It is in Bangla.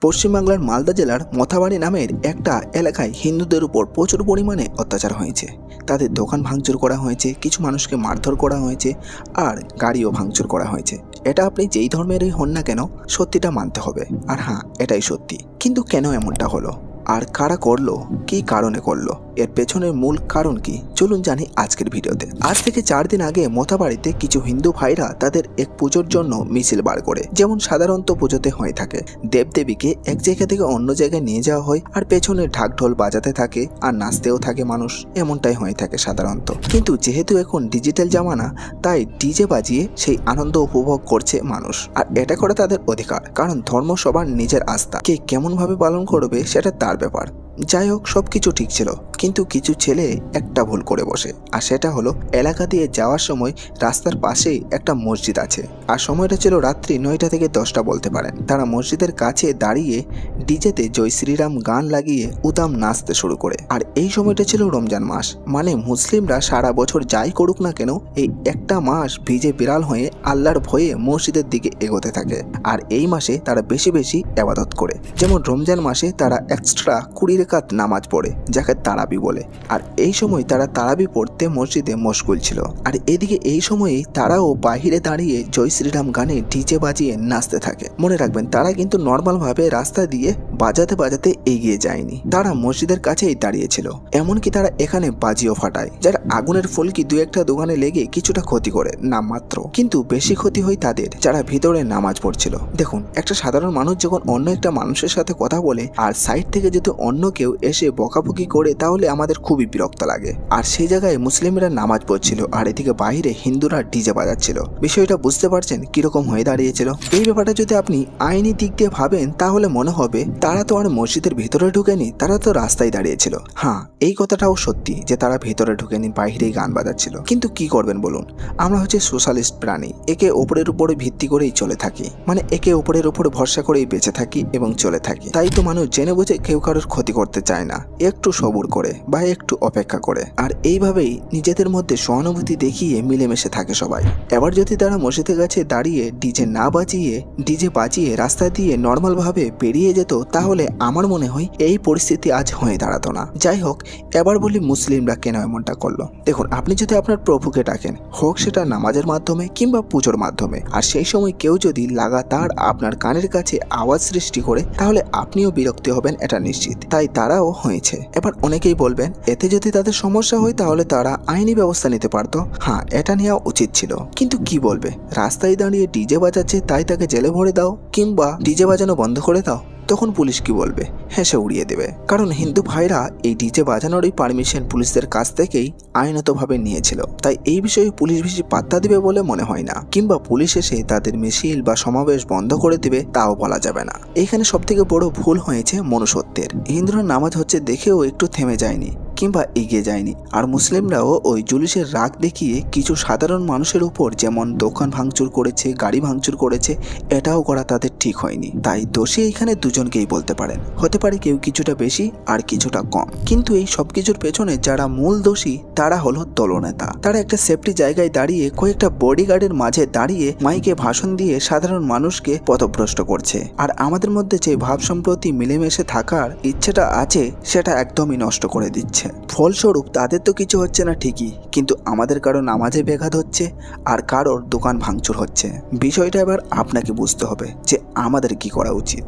পশ্চিমবাংলার মালদা জেলার মথাবাড়ি নামের একটা এলাকায় হিন্দুদের উপর প্রচুর পরিমাণে অত্যাচার হয়েছে। তাদের দোকান ভাঙচুর করা হয়েছে, কিছু মানুষকে মারধর করা হয়েছে, আর গাড়িও ভাঙচুর করা হয়েছে। এটা আপনি যেই ধর্মেরই হন না কেন, সত্যিটা মানতে হবে। আর হ্যাঁ, এটাই সত্যি। কিন্তু কেন এমনটা হলো, আর কারা করলো, কি কারণে করলো, এর পেছনের মূল কারণ কি, চলুন জানি আজকের ভিডিওতে। আজ থেকে 4 দিন আগে মথাবাড়িতে কিছু হিন্দু ভাইরা তাদের এক পুজোর জন্য মিছিল বার করে, যেমন সাধারণত পুজোতে হয়ে থাকে। দেবদেবীকে এক জায়গা থেকে অন্য জায়গায় নিয়ে যাওয়া হয়, আর পেছনে ঢাক ঢোল বাজাতে থাকে আর নাচতেও থাকে মানুষ, এমনটাই হয়ে থাকে সাধারণত। কিন্তু যেহেতু এখন ডিজিটাল জামানা, তাই ডিজে বাজিয়ে সেই আনন্দ উপভোগ করছে মানুষ। আর এটা করে তাদের অধিকার, কারণ ধর্ম সবার নিজের আস্থা, কে কেমন ভাবে পালন করবে সেটা তার ব্যাপার। যাই হোক, সবকিছু ঠিক ছিল, কিন্তু কিছু ছেলে একটা ভুল করে বসে, আর সেটা হলো এলাকা দিয়ে যাওয়ার সময় রাস্তার পাশেই একটা মসজিদ আছে, আর সময়টা ছিল রাত্রি 9টা থেকে 10টা বলতে পারেন। তারা মসজিদের কাছে দাঁড়িয়ে ডিজেতে জয় শ্রীরাম গান লাগিয়ে উদাম নাচতে শুরু করে। আর এই সময়টা ছিল রমজান মাস, মানে মুসলিমরা সারা বছর যাই করুক না কেন, এই একটা মাস ভিজে বিড়াল হয়ে আল্লাহর ভয়ে মসজিদের দিকে এগোতে থাকে। আর এই মাসে তারা বেশি বেশি ইবাদত করে, যেমন রমজান মাসে তারা এক্সট্রা 20 রাকাত নামাজ পড়ে, যাকে তারাবি বলে। আর এই সময় তারা তারাবি পড়তে মসজিদে মশগুল ছিল। আর এদিকে এই সময়েই তারাও বাহিরে দাঁড়িয়ে জয় শ্রীরাম গানে ডিজে বাজিয়ে নাচতে থাকে। মনে রাখবেন, তারা কিন্তু নর্মাল ভাবে রাস্তা দিয়ে বাজাতে বাজাতে এগিয়ে যায়নি, তারা মসজিদের কাছেই দাঁড়িয়েছিল। এমনকি তারা এখানে বাজিও ফাটায়, যার আগুনের ফুলকি 2-1টা দোকানে লেগে কিছুটা ক্ষতি করে না মাত্র, কিন্তু বেশি ক্ষতি হয় তাদের যারা ভিতরে নামাজ পড়ছিল। দেখুন, একটা সাধারণ মানুষ যখন অন্য একটা মানুষের সাথে কথা বলে, আর সাইড থেকে যদি অন্য কেউ এসে বকাবকি করে, তাহলে আমাদের খুবই বিরক্ত লাগে। আর সেই জায়গায় মুসলিমরা নামাজ পড়ছিল, আর এদিকে বাইরে হিন্দুরা ডিজে বাজাচ্ছিল। বিষয়টা বুঝতে পারছেন কিরকম হয়ে দাঁড়িয়েছিল? এই ব্যাপারটা যদি আপনি আইনি দিক দিয়ে ভাবেন, তাহলে মনে হবে তারা তো আর মসজিদের ভিতরে ঢুকেনি, তারা তো রাস্তায় দাঁড়িয়েছিল। হ্যাঁ, এই কথাটাও সত্যি যে তারা ভিতরে ঢুকেনি, বাইরেই গান বাজাচ্ছিল। কিন্তু কি করবেন বলুন, আমরা হচ্ছে সোশ্যালিস্ট প্রাণী, একে ওপরের উপরে ভিত্তি করেই চলে থাকি, মানে একে ওপরের উপরে ভরসা করেই বেঁচে থাকি এবং চলে থাকি। তাই তো মানুষ জেনে বুঝে কেউ কারোর ক্ষতি করতে চায় না, একটু সবুর করে বা একটু অপেক্ষা করে। আর এইভাবেই নিজেদের মধ্যে সহানুভূতি দেখিয়ে মিলেমিশে থাকে সবাই। এবার যদি তারা মসজিদের কাছে দাঁড়িয়ে ডিজে না বাজিয়ে, ডিজে বাজিয়ে রাস্তা দিয়ে নর্মাল ভাবে বেরিয়ে যেত, তাহলে আমার মনে হয় এই পরিস্থিতি আজ হয়ে দাঁড়াতো না। যাই হোক, এবার বলি মুসলিমরা কেন এমনটা করলো। দেখুন, আপনি যদি আপনার প্রভুকে ডাকেন, হোক সেটা নামাজের মাধ্যমে কিংবা পুজোর মাধ্যমে, আর সেই সময় কেউ যদি লাগাতার আপনার কানের কাছে আওয়াজ সৃষ্টি করে, তাহলে আপনিও বিরক্তি হবেন, এটা নিশ্চিত। তাই তারাও হয়েছে। এবার অনেকেই বলবেন, এতে যদি তাদের সমস্যা হয় তাহলে তারা আইনি ব্যবস্থা নিতে পারতো। হ্যাঁ, এটা নেওয়া উচিত ছিল, কিন্তু কি বলবে, রাস্তায় দাঁড়িয়ে ডিজে বাজাচ্ছে তাই তাকে জেলে ভরে দাও, কিংবা ডিজে বাজানো বন্ধ করে দাও, তখন পুলিশ কি বলবে? হেসে উড়িয়ে দেবে। কারণ হিন্দু ভাইরা এই ডিজে বাজানোরই পারমিশন পুলিশদের কাছ থেকেই আইনতভাবে নিয়েছিল। তাই এই বিষয়ে পুলিশ বেশি পাত্তা দিবে বলে মনে হয় না, কিংবা পুলিশ এসে তাদের মিছিল বা সমাবেশ বন্ধ করে দিবে তাও বলা যাবে না। এখানে সব থেকে বড় ভুল হয়েছে মনুষ্যত্বের। হিন্দুরা নামাজ হচ্ছে দেখেও একটু থেমে যায়নি কিংবা এগিয়ে যায়নি, আর মুসলিমরাও ওই জুলুসের রাগ দেখিয়ে কিছু সাধারণ মানুষের উপর যেমন দোকান ভাঙচুর করেছে, গাড়ি ভাঙচুর করেছে, এটাও করা তাদের ঠিক হয়নি। তাই দোষী এখানে দুজনকেই বলতে পারেন, হতে পারে কেউ কিছুটা বেশি আর কিছুটা কম, কিন্তু এই সব কিছুর পেছনে যারা মূল দোষী তারা হলো দলনেতা। তারা একটা সেফটি জায়গায় দাঁড়িয়ে কয়েকটা বডিগার্ডের মাঝে দাঁড়িয়ে মাইকে ভাষণ দিয়ে সাধারণ মানুষকে পথভ্রষ্ট করছে। আর আমাদের মধ্যে যে ভাব সম্প্রতি মিলেমিশে থাকার ইচ্ছেটা আছে, সেটা একদমই নষ্ট করে দিচ্ছে। ফলস্বরূপ তাদের তো কিছু হচ্ছে না ঠিকই, কিন্তু আমাদের কারো নামাজে ব্যাঘাত হচ্ছে, আর কারোর দোকান ভাঙচুর হচ্ছে। বিষয়টা এবার আপনাকে বুঝতে হবে যে আমাদের কি করা উচিত।